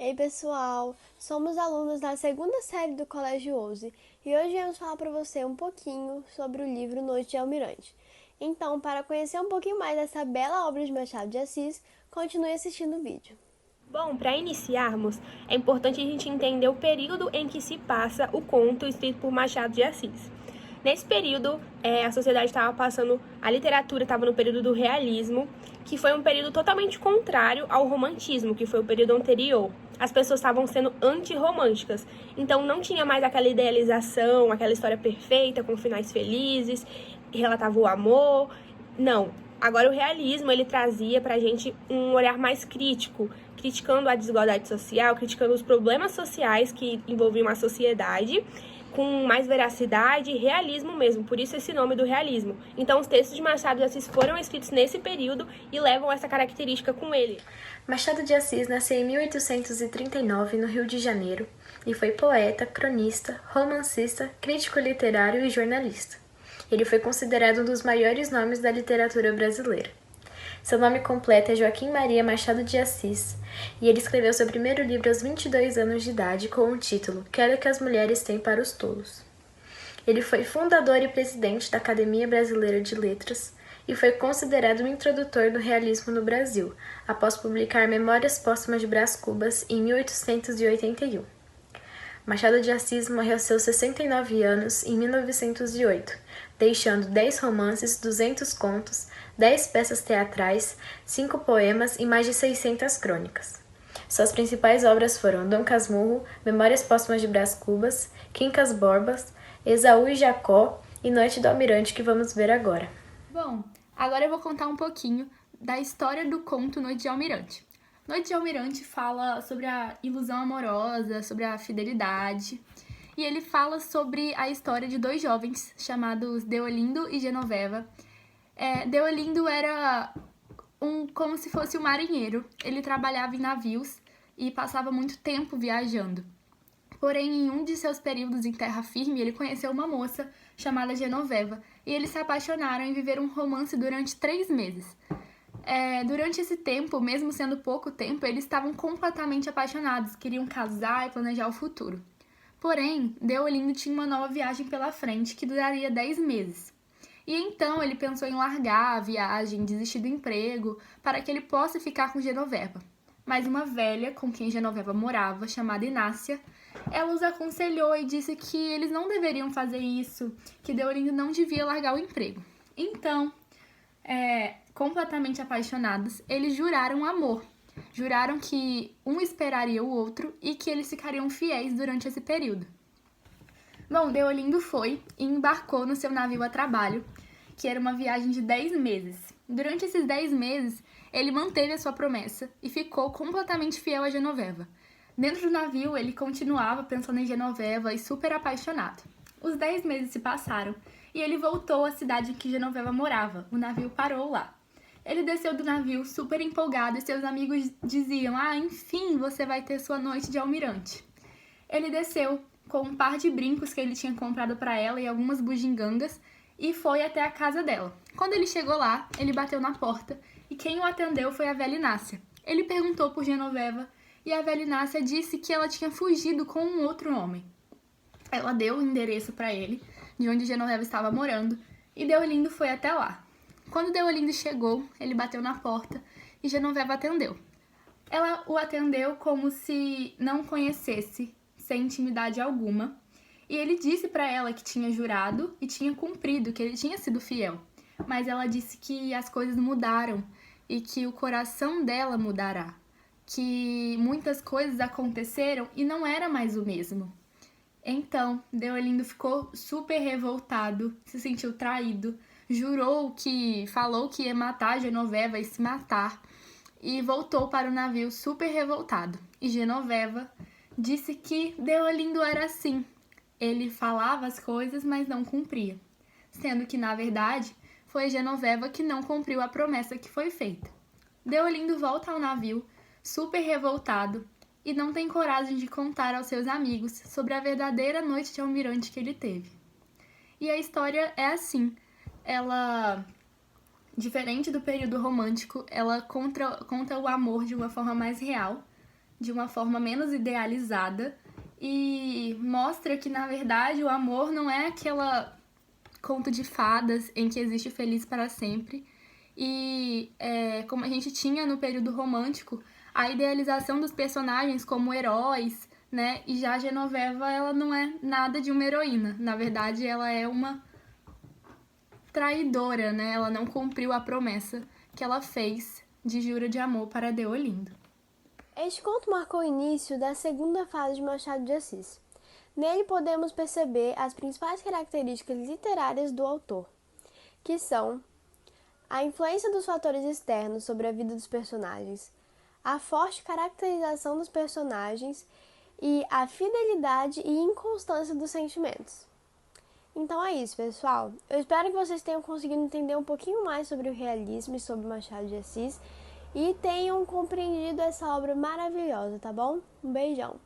Ei pessoal, somos alunos da segunda série do Colégio Ouse e hoje vamos falar para você um pouquinho sobre o livro Noite de Almirante. Então, para conhecer um pouquinho mais dessa bela obra de Machado de Assis, continue assistindo o vídeo. Bom, para iniciarmos, é importante a gente entender o período em que se passa o conto escrito por Machado de Assis. Nesse período, a sociedade estava passando, a literatura estava no período do realismo, que foi um período totalmente contrário ao romantismo, que foi o período anterior. As pessoas estavam sendo antirromânticas, então não tinha mais aquela idealização, aquela história perfeita, com finais felizes, que relatava o amor. Não, agora o realismo ele trazia pra gente um olhar mais crítico, criticando a desigualdade social, criticando os problemas sociais que envolviam a sociedade, com mais veracidade e realismo mesmo, por isso esse nome do realismo. Então os textos de Machado de Assis foram escritos nesse período e levam essa característica com ele. Machado de Assis nasceu em 1839 no Rio de Janeiro e foi poeta, cronista, romancista, crítico literário e jornalista. Ele foi considerado um dos maiores nomes da literatura brasileira. Seu nome completo é Joaquim Maria Machado de Assis, e ele escreveu seu primeiro livro aos 22 anos de idade com o título Quero que as mulheres têm para os tolos. Ele foi fundador e presidente da Academia Brasileira de Letras e foi considerado o introdutor do realismo no Brasil, após publicar Memórias Póstumas de Brás Cubas em 1881. Machado de Assis morreu aos seus 69 anos em 1908, deixando 10 romances, 200 contos, 10 peças teatrais, 5 poemas e mais de 600 crônicas. Suas principais obras foram Dom Casmurro, Memórias Póstumas de Brás Cubas, Quincas Borbas, Esaú e Jacó e Noite do Almirante, que vamos ver agora. Bom, agora eu vou contar um pouquinho da história do conto Noite de Almirante. Noite de Almirante fala sobre a ilusão amorosa, sobre a fidelidade, e ele fala sobre a história de dois jovens chamados Deolindo e Genoveva. Deolindo era como se fosse um marinheiro. Ele trabalhava em navios e passava muito tempo viajando. Porém, em um de seus períodos em terra firme, ele conheceu uma moça chamada Genoveva e eles se apaixonaram e viveram um romance durante 3 meses. Durante esse tempo, mesmo sendo pouco tempo, eles estavam completamente apaixonados, queriam casar e planejar o futuro. Porém, Deolindo tinha uma nova viagem pela frente que duraria 10 meses. E então ele pensou em largar a viagem, desistir do emprego, para que ele possa ficar com Genoveva. Mas uma velha com quem Genoveva morava, chamada Inácia, ela os aconselhou e disse que eles não deveriam fazer isso, que Deolindo não devia largar o emprego. Então, completamente apaixonados, eles juraram amor. Juraram que um esperaria o outro e que eles ficariam fiéis durante esse período. Bom, Deolindo foi e embarcou no seu navio a trabalho, que era uma viagem de 10 meses. Durante esses 10 meses, ele manteve a sua promessa e ficou completamente fiel a Genoveva. Dentro do navio, ele continuava pensando em Genoveva e super apaixonado. Os 10 meses se passaram e ele voltou à cidade em que Genoveva morava. O navio parou lá. Ele desceu do navio super empolgado e seus amigos diziam: enfim, você vai ter sua noite de almirante. Ele desceu com um par de brincos que ele tinha comprado para ela e algumas bugigangas e foi até a casa dela. Quando ele chegou lá, ele bateu na porta e quem o atendeu foi a velha Inácia. Ele perguntou por Genoveva e a velha Inácia disse que ela tinha fugido com um outro homem. Ela deu o endereço para ele, de onde Genoveva estava morando, e Deolindo foi até lá. Quando Deolindo chegou, ele bateu na porta e Genoveva atendeu. Ela o atendeu como se não conhecesse, sem intimidade alguma, e ele disse para ela que tinha jurado e tinha cumprido, que ele tinha sido fiel. Mas ela disse que as coisas mudaram e que o coração dela mudará, que muitas coisas aconteceram e não era mais o mesmo. Então, Deolindo ficou super revoltado, se sentiu traído, falou que ia matar Genoveva e se matar, e voltou para o navio super revoltado. E Genoveva disse que Deolindo era assim. Ele falava as coisas, mas não cumpria. Sendo que, na verdade, foi Genoveva que não cumpriu a promessa que foi feita. Deolindo volta ao navio, super revoltado, e não tem coragem de contar aos seus amigos sobre a verdadeira noite de almirante que ele teve. E a história é assim. Ela, diferente do período romântico, ela conta o amor de uma forma mais real, de uma forma menos idealizada e mostra que, na verdade, o amor não é aquela conto de fadas em que existe feliz para sempre. E como a gente tinha no período romântico, a idealização dos personagens como heróis, né? E já a Genoveva, ela não é nada de uma heroína. Na verdade, ela é uma traidora, né? Ela não cumpriu a promessa que ela fez de jura de amor para Deolindo. Este conto marcou o início da segunda fase de Machado de Assis. Nele podemos perceber as principais características literárias do autor, que são a influência dos fatores externos sobre a vida dos personagens, a forte caracterização dos personagens e a fidelidade e inconstância dos sentimentos. Então é isso, pessoal. Eu espero que vocês tenham conseguido entender um pouquinho mais sobre o realismo e sobre Machado de Assis e tenham compreendido essa obra maravilhosa, tá bom? Um beijão!